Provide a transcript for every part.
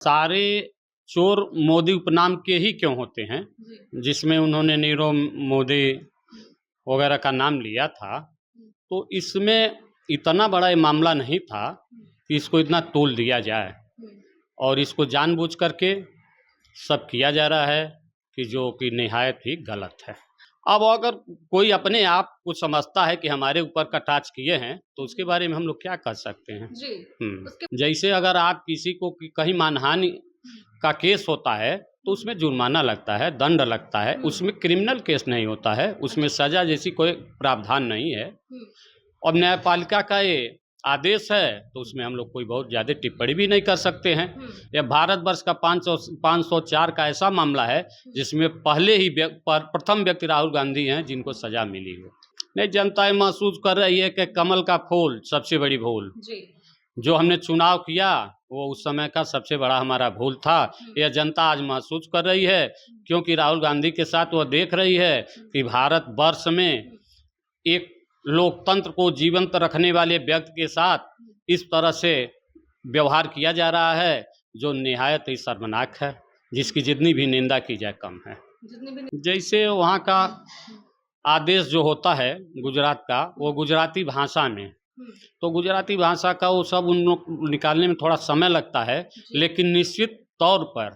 सारे चोर मोदी उपनाम के ही क्यों होते हैं, जिसमें उन्होंने नीरव मोदी वगैरह का नाम लिया था। तो इसमें इतना बड़ा ये मामला नहीं था कि इसको इतना तोल दिया जाए, और इसको जानबूझ करके सब किया जा रहा है कि जो कि निहायत ही गलत है। अब अगर कोई अपने आप को समझता है कि हमारे ऊपर कटाक्ष किए हैं, तो उसके बारे में हम लोग क्या कर सकते हैं। जैसे अगर आप किसी को कहीं मानहानि का केस होता है तो उसमें जुर्माना लगता है, दंड लगता है, उसमें क्रिमिनल केस नहीं होता है, उसमें सजा जैसी कोई प्रावधान नहीं है। और न्यायपालिका का ये आदेश है तो उसमें हम लोग कोई बहुत ज़्यादा टिप्पणी भी नहीं कर सकते हैं। यह भारतवर्ष का 504 का ऐसा मामला है जिसमें पहले ही प्रथम व्यक्ति राहुल गांधी हैं जिनको सजा मिली हो। नहीं, जनता ये महसूस कर रही है कि कमल का फूल सबसे बड़ी भूल, जो हमने चुनाव किया वो उस समय का सबसे बड़ा हमारा भूल था। यह जनता आज महसूस कर रही है, क्योंकि राहुल गांधी के साथ वह देख रही है कि भारतवर्ष में एक लोकतंत्र को जीवंत रखने वाले व्यक्ति के साथ इस तरह से व्यवहार किया जा रहा है जो निहायत ही शर्मनाक है, जिसकी जितनी भी निंदा की जाए कम है। जैसे वहाँ का आदेश जो होता है गुजरात का, वो गुजराती भाषा में, तो गुजराती भाषा का वो सब उन लोग निकालने में थोड़ा समय लगता है, लेकिन निश्चित तौर पर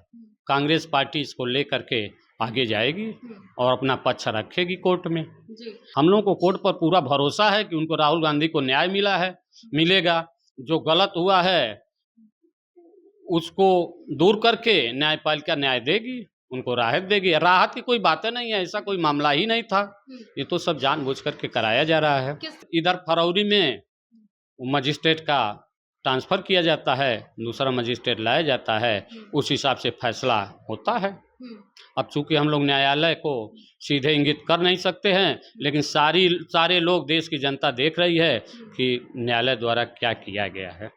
कांग्रेस पार्टी इसको लेकर के आगे जाएगी और अपना पक्ष रखेगी कोर्ट में। हम लोगों को कोर्ट पर पूरा भरोसा है कि उनको राहुल गांधी को न्याय मिलेगा। जो गलत हुआ है उसको दूर करके न्यायपालिका न्याय देगी, उनको राहत देगी। राहत की कोई बातें नहीं है, ऐसा कोई मामला ही नहीं था। ये तो सब जानबूझ करके कराया जा रहा है। इधर फरवरी में मजिस्ट्रेट का ट्रांसफ़र किया जाता है, दूसरा मजिस्ट्रेट लाया जाता है, उस हिसाब से फैसला होता है। अब चूंकि हम लोग न्यायालय को सीधे इंगित कर नहीं सकते हैं, लेकिन सारे लोग, देश की जनता देख रही है कि न्यायालय द्वारा क्या किया गया है।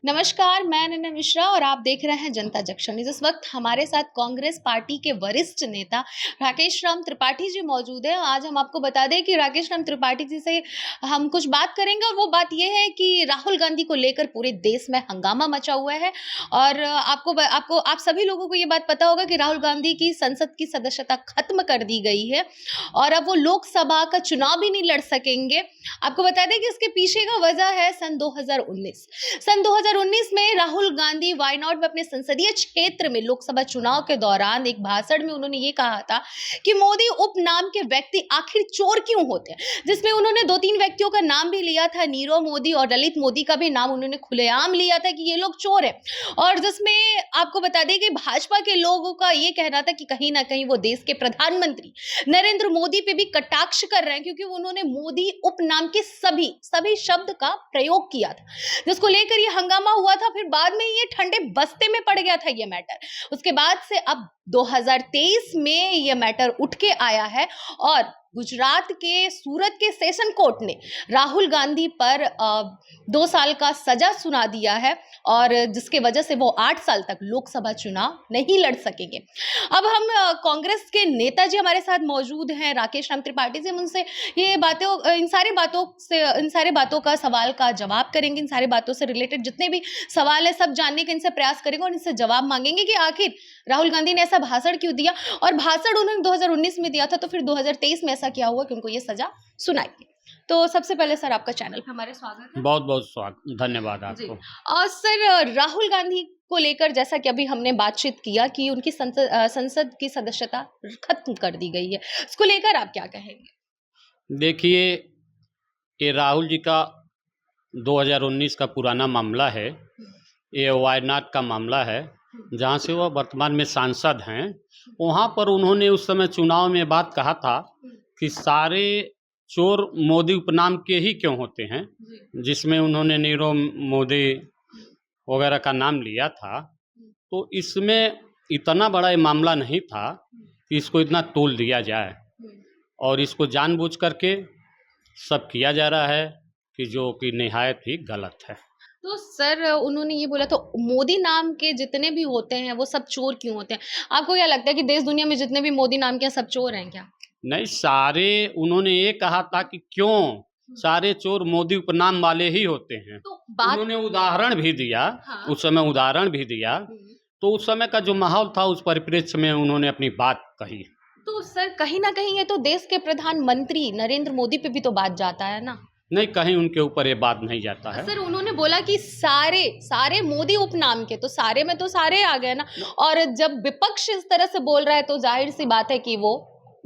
नमस्कार, मैं अनन्या मिश्रा और आप देख रहे हैं जनता जंक्शन। इस वक्त हमारे साथ कांग्रेस पार्टी के वरिष्ठ नेता राकेश राम त्रिपाठी जी मौजूद हैं। आज हम आपको बता दें कि राकेश राम त्रिपाठी जी से हम कुछ बात करेंगे, और वो बात ये है कि राहुल गांधी को लेकर पूरे देश में हंगामा मचा हुआ है। और आप सभी लोगों को ये बात पता होगा कि राहुल गांधी की संसद की सदस्यता खत्म कर दी गई है और अब वो लोकसभा का चुनाव भी नहीं लड़ सकेंगे। आपको बता दें कि इसके पीछे का वजह है सन 2019 में राहुल गांधी वायनाड में अपने संसदीय क्षेत्र में लोकसभा चुनाव के दौरान एक भाषण में उन्होंने ये कहा था कि मोदी उपनाम के व्यक्ति आखिर चोर क्यों होते हैं, जिसमें उन्होंने 2-3 व्यक्तियों का नाम भी लिया था। नीरव मोदी और ललित मोदी का भी नाम उन्होंने खुलेआम लिया था कि ये लोग चोर हैं। और जिसमें आपको बता दें कि भाजपा के लोगों का ये कहना था कि कहीं ना कहीं वो देश के प्रधानमंत्री नरेंद्र मोदी पे भी कटाक्ष कर रहे हैं, क्योंकि उन्होंने मोदी उपनाम के सभी शब्द का प्रयोग किया था, जिसको लेकर ये हंगामा हुआ था। फिर बाद में ये ठंडे बस्ते में पड़ गया था ये मैटर। उसके बाद से अब 2023 में ये मैटर उठ के आया है और गुजरात के सूरत के सेशन कोर्ट ने राहुल गांधी पर 2 साल का सजा सुना दिया है, और जिसके वजह से वो 8 साल तक लोकसभा चुनाव नहीं लड़ सकेंगे। अब हम कांग्रेस के नेताजी हमारे साथ मौजूद हैं, राकेश राम त्रिपाठी जी। हम उनसे इन सारी बातों का सवाल का जवाब करेंगे। इन सारी बातों से रिलेटेड जितने भी सवाल है सब जानने का इनसे प्रयास करेंगे और इनसे जवाब मांगेंगे कि आखिर राहुल गांधी ने ऐसा भाषण क्यों दिया, और भाषण उन्होंने 2019 में दिया था, तो फिर 2023 में ऐसा क्या हुआ कि उनको ये सजा सुनाई। तो सबसे पहले सर, आपका चैनल पे हमारे स्वागत है। बहुत बहुत स्वागत, धन्यवाद आपको। और सर, राहुल गांधी को लेकर जैसा कि अभी हमने बातचीत किया कि उनकी संसद की सदस्यता खत्म कर दी गई है, उसको लेकर आप क्या कहेंगे? देखिए, ये राहुल जी का 2019 का पुराना मामला है। ये वायनाड का मामला है, जहाँ से वह वर्तमान में सांसद हैं। वहाँ पर उन्होंने उस समय चुनाव में बात कहा था कि सारे चोर मोदी उपनाम के ही क्यों होते हैं, जिसमें उन्होंने नीरव मोदी वगैरह का नाम लिया था। तो इसमें इतना बड़ा ये मामला नहीं था कि इसको इतना तोल दिया जाए, और इसको जानबूझ करके सब किया जा रहा है कि जो कि निहायत ही गलत है। तो सर, उन्होंने ये बोला तो मोदी नाम के जितने भी होते हैं वो सब चोर क्यों होते हैं? आपको क्या लगता है कि देश दुनिया में जितने भी मोदी नाम के सब चोर हैं क्या? नहीं, सारे, उन्होंने ये कहा था कि क्यों सारे चोर मोदी उपनाम वाले ही होते हैं। तो उन्होंने उदाहरण भी दिया। हाँ। उस समय उदाहरण भी दिया तो उस समय का जो माहौल था उस परिप्रेक्ष्य में उन्होंने अपनी बात कही। तो सर कहीं ना कहीं ये तो देश के प्रधानमंत्री नरेंद्र मोदी पे भी तो बात जाता है ना। नहीं, कहीं उनके ऊपर ये बात नहीं जाता है। सर उन्होंने बोला कि सारे सारे मोदी उपनाम के, तो सारे में तो सारे आ गए ना। और जब विपक्ष इस तरह से बोल रहा है तो जाहिर सी बात है कि वो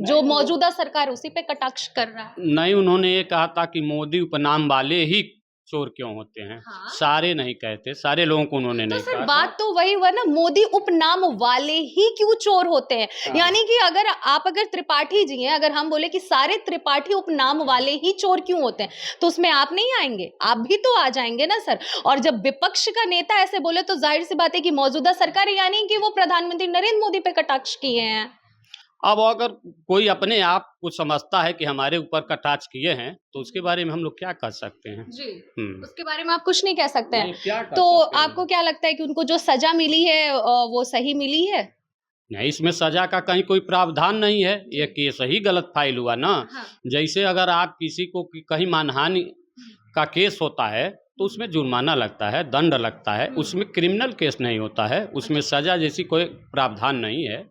जो मौजूदा सरकार उसी पे कटाक्ष कर रहा है। नहीं, उन्होंने ये कहा था कि मोदी उपनाम वाले ही चोर क्यों होते हैं। हाँ। सारे नहीं कहते, सारे लोगों को उन्होंने तो नहीं सर कहा। बात तो वही हुआ ना, मोदी उपनाम वाले ही क्यों चोर होते हैं। हाँ। यानी कि अगर त्रिपाठी जी हैं, अगर हम बोले कि सारे त्रिपाठी उपनाम वाले ही चोर क्यों होते हैं, तो उसमें आप नहीं आएंगे? आप भी तो आ जाएंगे ना सर। और जब विपक्ष का नेता ऐसे बोले तो जाहिर सी बात है कि मौजूदा सरकार यानी कि वो प्रधानमंत्री नरेंद्र मोदी पे कटाक्ष किए हैं। अब अगर कोई अपने आप को समझता है कि हमारे ऊपर कटाक्ष किए हैं तो उसके बारे में हम लोग क्या कर सकते हैं जी। उसके बारे में आप कुछ नहीं कह सकते हैं। क्या कर तो सकते हैं? आपको क्या लगता है कि उनको जो सजा मिली है वो सही मिली है? नहीं, इसमें सजा का कहीं कोई प्रावधान नहीं है, ये केस ही गलत फाइल हुआ ना। हाँ। जैसे अगर आप किसी को कहीं मानहानि का केस होता है तो उसमें जुर्माना लगता है, दंड लगता है, उसमें क्रिमिनल केस नहीं होता है, उसमें सजा जैसी कोई प्रावधान नहीं है।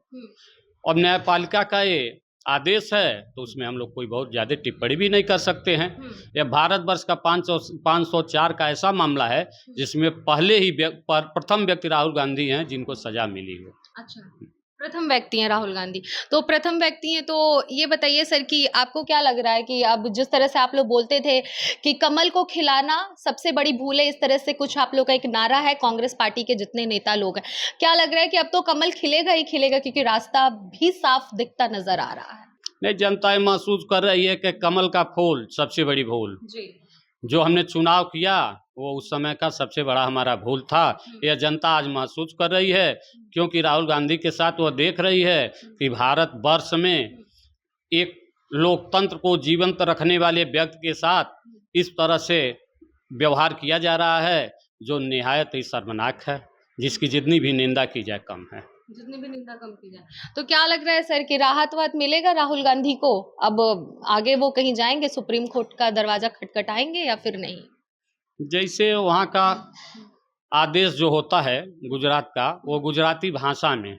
और न्यायपालिका का ये आदेश है तो उसमें हम लोग कोई बहुत ज़्यादा टिप्पणी भी नहीं कर सकते हैं। यह भारतवर्ष का 504 का ऐसा मामला है जिसमें पहले ही प्रथम व्यक्ति राहुल गांधी हैं जिनको सजा मिली हो। अच्छा, प्रथम व्यक्ति हैं राहुल गांधी। तो प्रथम व्यक्ति हैं, तो ये बताइए सर कि आपको क्या लग रहा है कि अब जिस तरह से आप लोग बोलते थे कि कमल को खिलाना सबसे बड़ी भूल है, इस तरह से कुछ आप लोग का एक नारा है कांग्रेस पार्टी के जितने नेता लोग हैं, क्या लग रहा है कि अब तो कमल खिलेगा ही खिलेगा, क्योंकि रास्ता भी साफ दिखता नजर आ रहा है? नहीं, जनता ये महसूस कर रही है कि कमल का फूल सबसे बड़ी भूल जी। जो हमने चुनाव किया वो उस समय का सबसे बड़ा हमारा भूल था। यह जनता आज महसूस कर रही है, क्योंकि राहुल गांधी के साथ वो देख रही है कि भारतवर्ष में एक लोकतंत्र को जीवंत रखने वाले व्यक्ति के साथ इस तरह से व्यवहार किया जा रहा है जो निहायत ही शर्मनाक है, जिसकी जितनी भी निंदा की जाए कम है। जितनी भी निंदा कम की जाए। तो क्या लग रहा है सर कि राहत वाहत मिलेगा राहुल गांधी को? अब आगे वो कहीं जाएंगे, सुप्रीम कोर्ट का दरवाजा खटखटाएंगे या फिर नहीं? जैसे वहाँ का आदेश जो होता है गुजरात का, वो गुजराती भाषा में,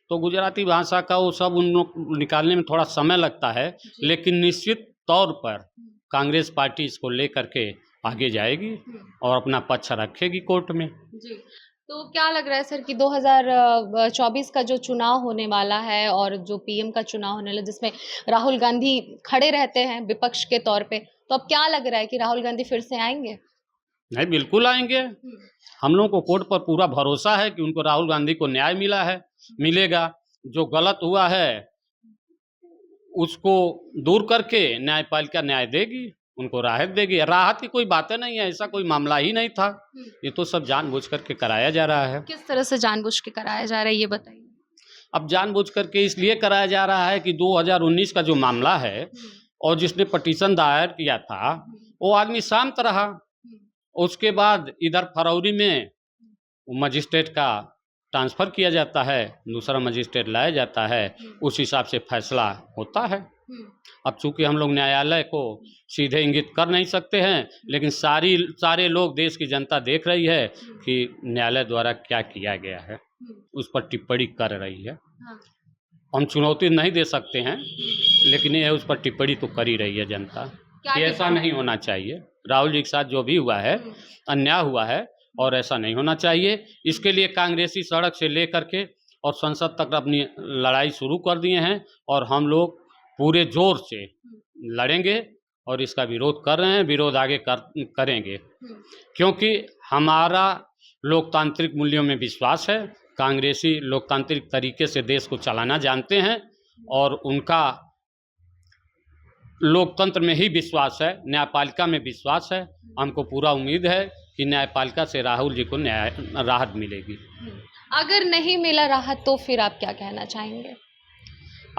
तो गुजराती भाषा का वो सब उन लोग निकालने में थोड़ा समय लगता है, लेकिन निश्चित तौर पर कांग्रेस पार्टी इसको लेकर के आगे जाएगी और अपना पक्ष रखेगी कोर्ट में। जी। तो क्या लग रहा है सर कि 2024 का जो चुनाव होने वाला है और जो पीएम का चुनाव होने वाला है जिसमें राहुल गांधी खड़े रहते हैं विपक्ष के तौर पे, तो अब क्या लग रहा है कि राहुल गांधी फिर से आएंगे? नहीं, बिल्कुल आएंगे। हम लोगों को कोर्ट पर पूरा भरोसा है कि उनको राहुल गांधी को न्याय मिलेगा। जो गलत हुआ है उसको दूर करके न्यायपालिका न्याय देगी, उनको राहत देगी। राहत की कोई बातें नहीं है, ऐसा कोई मामला ही नहीं था। ये तो सब जानबूझ करके कराया जा रहा है। किस तरह से जानबूझ के कराया जा रहा है ये बताइए। अब जानबूझ करके इसलिए कराया जा रहा है कि 2019 का जो मामला है और जिसने पटिशन दायर किया था वो आदमी शांत रहा। उसके बाद इधर फरवरी में मजिस्ट्रेट का ट्रांसफ़र किया जाता है, दूसरा मजिस्ट्रेट लाया जाता है, उस हिसाब से फैसला होता है। अब चूंकि हम लोग न्यायालय को सीधे इंगित कर नहीं सकते हैं, लेकिन सारे लोग, देश की जनता देख रही है कि न्यायालय द्वारा क्या किया गया है, उस पर टिप्पणी कर रही है। हम चुनौती नहीं दे सकते हैं, लेकिन ये उस पर टिप्पणी तो कर ही रही है जनता कि ऐसा नहीं होना चाहिए। राहुल जी के साथ जो भी हुआ है अन्याय हुआ है और ऐसा नहीं होना चाहिए। इसके लिए कांग्रेसी सड़क से लेकर के और संसद तक अपनी लड़ाई शुरू कर दिए हैं और हम लोग पूरे जोर से लड़ेंगे और इसका विरोध कर रहे हैं, विरोध आगे करेंगे, क्योंकि हमारा लोकतांत्रिक मूल्यों में विश्वास है। कांग्रेसी लोकतांत्रिक तरीके से देश को चलाना जानते हैं और उनका लोकतंत्र में ही विश्वास है, न्यायपालिका में विश्वास है। हमको पूरा उम्मीद है कि न्यायपालिका से राहुल जी को राहत मिलेगी। अगर नहीं मिला राहत तो फिर आप क्या कहना चाहेंगे?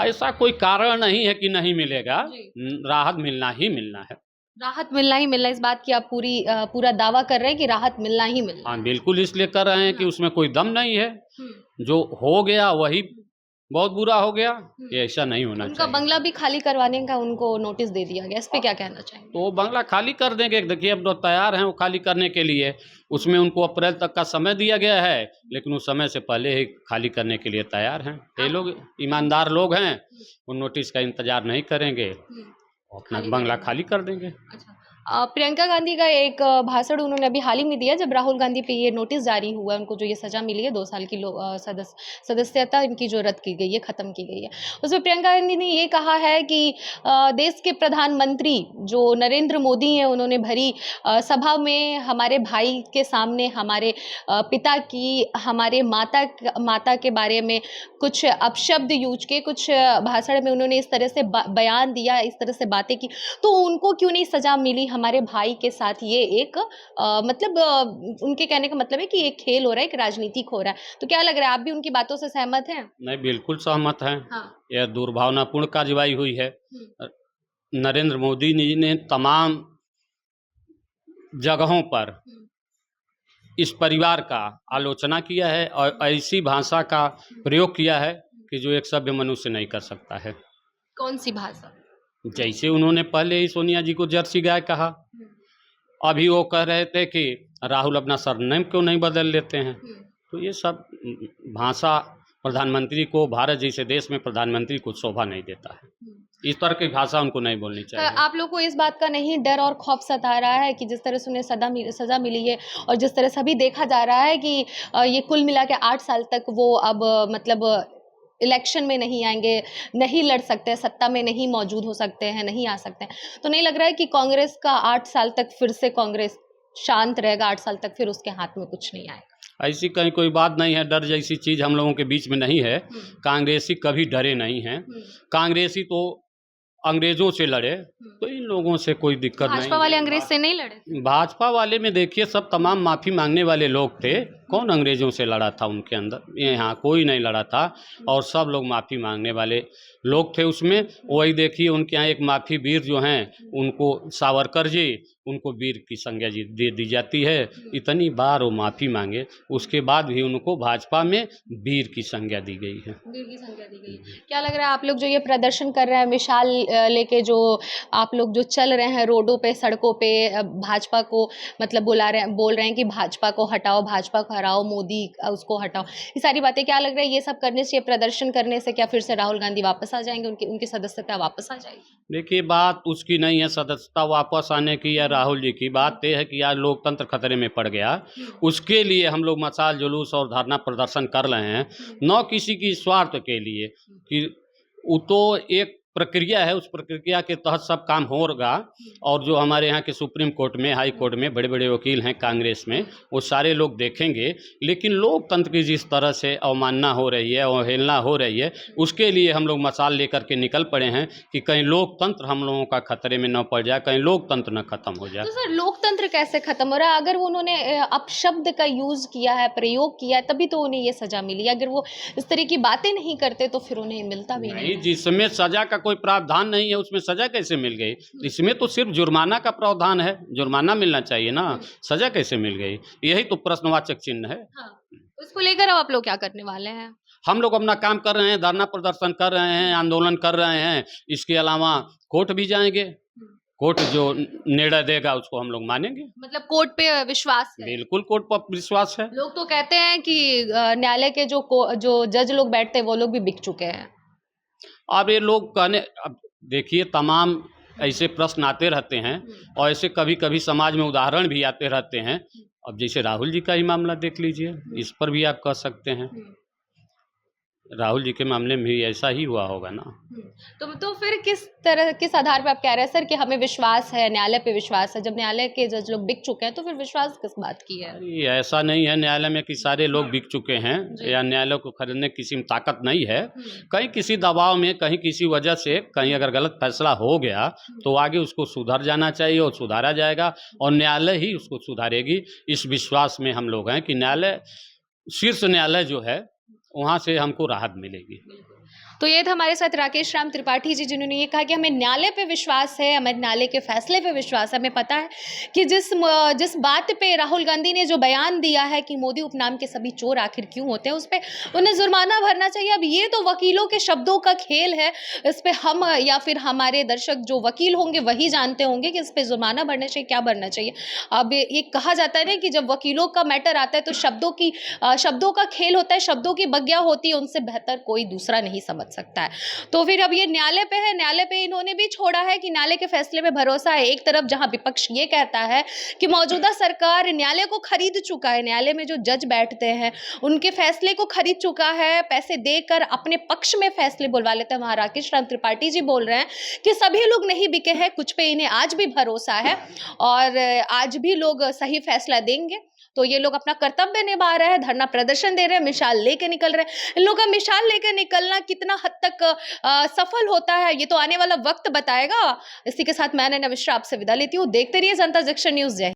ऐसा कोई कारण नहीं है कि नहीं मिलेगा, राहत मिलना ही मिलना है। राहत मिलना ही मिलना, इस बात की आप पूरा दावा कर रहे हैं कि राहत मिलना ही मिलना? हाँ, बिल्कुल इसलिए कर रहे हैं कि उसमें कोई दम नहीं है। जो हो गया वही बहुत बुरा हो गया। ये ऐसा नहीं होना उनका चाहिए। बंगला भी खाली करवाने का उनको नोटिस दे दिया गया, इस पे क्या कहना चाहेंगे? तो वो बंगला खाली कर देंगे। देखिए अब तो तैयार हैं वो खाली करने के लिए। उसमें उनको अप्रैल तक का समय दिया गया है, लेकिन उस समय से पहले ही खाली करने के लिए तैयार हैं। ये लोग ईमानदार लोग हैं, वो नोटिस का इंतजार नहीं करेंगे, अपना बंगला खाली कर देंगे। अच्छा। प्रियंका गांधी का एक भाषण उन्होंने अभी हाल ही में दिया, जब राहुल गांधी पे ये नोटिस जारी हुआ है, उनको जो ये सजा मिली है 2 साल की सदस्यता इनकी जो रद्द की गई है, खत्म की गई है। उसमें प्रियंका गांधी ने ये कहा है कि देश के प्रधानमंत्री जो नरेंद्र मोदी हैं, उन्होंने भरी सभा में हमारे भाई के सामने हमारे पिता की, हमारे माता के बारे में कुछ अपशब्द यूज के, कुछ भाषण में उन्होंने इस तरह से बयान दिया, इस तरह से बातें की, तो उनको क्यों नहीं सजा मिली हमारे भाई के साथ? ये एक उनके कहने का मतलब है कि एक खेल हो रहा है, एक राजनीतिक हो रहा है। तो क्या लग रहा है, आप भी उनकी बातों से सहमत हैं? नहीं, बिल्कुल सहमत हैं। हाँ। यह दुर्भावनापूर्ण कार्रवाई हुई है। नरेंद्र मोदी जी ने तमाम जगहों पर इस परिवार का आलोचना किया है और ऐसी भाषा का प्रयोग किया है कि जो एक सभ्य मनुष्य नहीं कर सकता है। कौन सी भाषा? जैसे उन्होंने पहले ही सोनिया जी को जर्सी गाय कहा, अभी वो कह रहे थे कि राहुल अपना सरनेम क्यों नहीं बदल लेते हैं। तो ये सब भाषा प्रधानमंत्री को, भारत जैसे देश में प्रधानमंत्री को शोभा नहीं देता है। इस तरह की भाषा उनको नहीं बोलनी चाहिए। आप लोग को इस बात का नहीं डर और खौफ सता रहा है कि जिस तरह से उन्हें सजा मिली है और जिस तरह से अभी देखा जा रहा है कि ये कुल मिला के 8 साल तक वो अब मतलब इलेक्शन में नहीं आएंगे, नहीं लड़ सकते, सत्ता में नहीं मौजूद हो सकते हैं, नहीं आ सकते हैं, तो नहीं लग रहा है कि कांग्रेस का 8 साल तक फिर से कांग्रेस शांत रहेगा, 8 साल तक फिर उसके हाथ में कुछ नहीं आएगा? ऐसी कहीं कोई बात नहीं है, डर जैसी चीज़ हम लोगों के बीच में नहीं है। कांग्रेसी कभी डरे नहीं हैं। कांग्रेसी तो अंग्रेजों से लड़े, तो इन लोगों से कोई दिक्कत नहीं। भाजपा वाले अंग्रेज से नहीं लड़े? भाजपा वाले में देखिए सब तमाम माफ़ी मांगने वाले लोग थे। कौन अंग्रेजों से लड़ा था उनके अंदर? यहाँ कोई नहीं लड़ा था और सब लोग माफ़ी मांगने वाले लोग थे उसमें। वही देखिए उनके यहाँ एक माफ़ी वीर जो हैं, उनको सावरकर जी, उनको वीर की संज्ञा जी दे दी जाती है। इतनी बार वो माफ़ी मांगे, उसके बाद भी उनको भाजपा में वीर की संज्ञा दी गई है। वीर की संज्ञा दी गई है। क्या लग रहा है, आप लोग जो ये प्रदर्शन कर रहे हैं, मिसाल लेके जो आप लोग जो चल रहे हैं रोडों पे, सड़कों पे, भाजपा को मतलब बोल रहे हैं कि भाजपा को हटाओ, भाजपा को हराओ, मोदी उसको हटाओ, ये सारी बातें, क्या लग रहा है ये सब करने से, ये प्रदर्शन करने से क्या फिर से राहुल गांधी वापस आ जाएंगे, उनकी सदस्यता वापस आ जाएगी? देखिए बात उसकी नहीं है सदस्यता वापस आने की या राहुल जी की, बात यह है कि आज लोकतंत्र खतरे में पड़ गया। उसके लिए हम लोग मशाल जुलूस और धरना प्रदर्शन कर रहे हैं, न किसी की स्वार्थ के लिए कि वो तो एक प्रक्रिया है, उस प्रक्रिया के तहत सब काम होगा। और जो हमारे यहाँ के सुप्रीम कोर्ट में, हाई कोर्ट में बड़े बड़े वकील हैं कांग्रेस में, वो सारे लोग देखेंगे। लेकिन लोकतंत्र की जिस तरह से अवमानना हो रही है, अवहेलना हो रही है, उसके लिए हम लोग मशाल लेकर के निकल पड़े हैं कि कहीं लोकतंत्र हम लोगों का खतरे में न पड़ जाए, कहीं लोकतंत्र न खत्म हो जाए। तो सर लोकतंत्र कैसे खत्म हो रहा है? अगर उन्होंने अपशब्द का यूज किया है, प्रयोग किया है, तभी तो उन्हें ये सजा मिली। अगर वो इस तरह की बातें नहीं करते तो फिर उन्हें मिलता भी नहीं। जिसमें सजा का कोई प्रावधान नहीं है उसमें सजा कैसे मिल गई? इसमें तो सिर्फ जुर्माना का प्रावधान है, जुर्माना मिलना चाहिए ना, सजा कैसे मिल गई? यही तो प्रश्नवाचक चिन्ह है। हाँ। उसको लेकर अब आप लोग क्या करने वाले हैं? हम लोग अपना काम कर रहे हैं, धरना प्रदर्शन कर रहे हैं, आंदोलन कर रहे हैं। इसके अलावा कोर्ट भी जाएंगे, कोर्ट जो निर्णय देगा उसको हम लोग मानेंगे। मतलब कोर्ट पे विश्वास है? बिल्कुल कोर्ट पर विश्वास है। लोग तो कहते हैं कि न्यायालय के जो जज लोग बैठते हैं वो लोग भी बिक चुके हैं। अब ये लोग कहने, अब देखिए तमाम ऐसे प्रश्न आते रहते हैं और ऐसे कभी कभी समाज में उदाहरण भी आते रहते हैं। अब जैसे राहुल जी का ही मामला देख लीजिए, इस पर भी आप कह सकते हैं राहुल जी के मामले में भी ऐसा ही हुआ होगा ना। तो फिर किस आधार पे आप कह रहे हैं सर कि हमें विश्वास है, न्यायालय पे विश्वास है? जब न्यायालय के जज लोग बिक चुके हैं तो फिर विश्वास किस बात की है? अरे ऐसा नहीं है न्यायालय में कि सारे लोग बिक चुके हैं या न्यायालय को खरीदने की किसी में ताकत नहीं है। कहीं किसी दबाव में, कहीं किसी वजह से, कहीं अगर गलत फैसला हो गया तो आगे उसको सुधर जाना चाहिए और सुधारा जाएगा और न्यायालय ही उसको सुधारेगी। इस विश्वास में हम लोग हैं कि न्यायालय, शीर्ष न्यायालय जो है, वहाँ से हमको राहत मिलेगी। तो ये था हमारे साथ राकेश राम त्रिपाठी जी, जिन्होंने ये कहा कि हमें न्यायालय पे विश्वास है, हमें न्यायालय के फैसले पे विश्वास है। हमें पता है कि जिस बात पे राहुल गांधी ने जो बयान दिया है कि मोदी उपनाम के सभी चोर आखिर क्यों होते हैं, उस पे उन्हें जुर्माना भरना चाहिए। अब ये तो वकीलों के शब्दों का खेल है, इस पे हम या फिर हमारे दर्शक जो वकील होंगे वही जानते होंगे कि इस पे जुर्माना भरना चाहिए, क्या भरना चाहिए। अब ये कहा जाता है ना कि जब वकीलों का मैटर आता है तो शब्दों का खेल होता है, शब्दों की बग्गिया होती है, उनसे बेहतर कोई दूसरा नहीं समझ सकता है। तो फिर अब ये न्यायालय पे है, न्यायालय पे इन्होंने भी छोड़ा है कि न्यायालय के फैसले पे भरोसा है। एक तरफ जहां विपक्ष ये कहता है कि मौजूदा सरकार न्यायालय को खरीद चुका है, न्यायालय में जो जज बैठते हैं उनके फैसले को खरीद चुका है, पैसे देकर अपने पक्ष में फैसले बुलवा लेते हैं। वहां राकेश राम त्रिपाठी जी बोल रहे हैं कि सभी लोग नहीं बिके हैं, कुछ पे इन्हें आज भी भरोसा है और आज भी लोग सही फैसला देंगे। तो ये लोग अपना कर्तव्य निभा रहे हैं, धरना प्रदर्शन दे रहे हैं, मिसाल लेके निकल रहे हैं। इन लोगों का मिसाल लेकर निकलना कितना हद तक सफल होता है, ये तो आने वाला वक्त बताएगा। इसी के साथ मैं नैना मिश्रा आपसे विदा लेती हूँ। देखते रहिए जनता जंक्शन न्यूज़। जय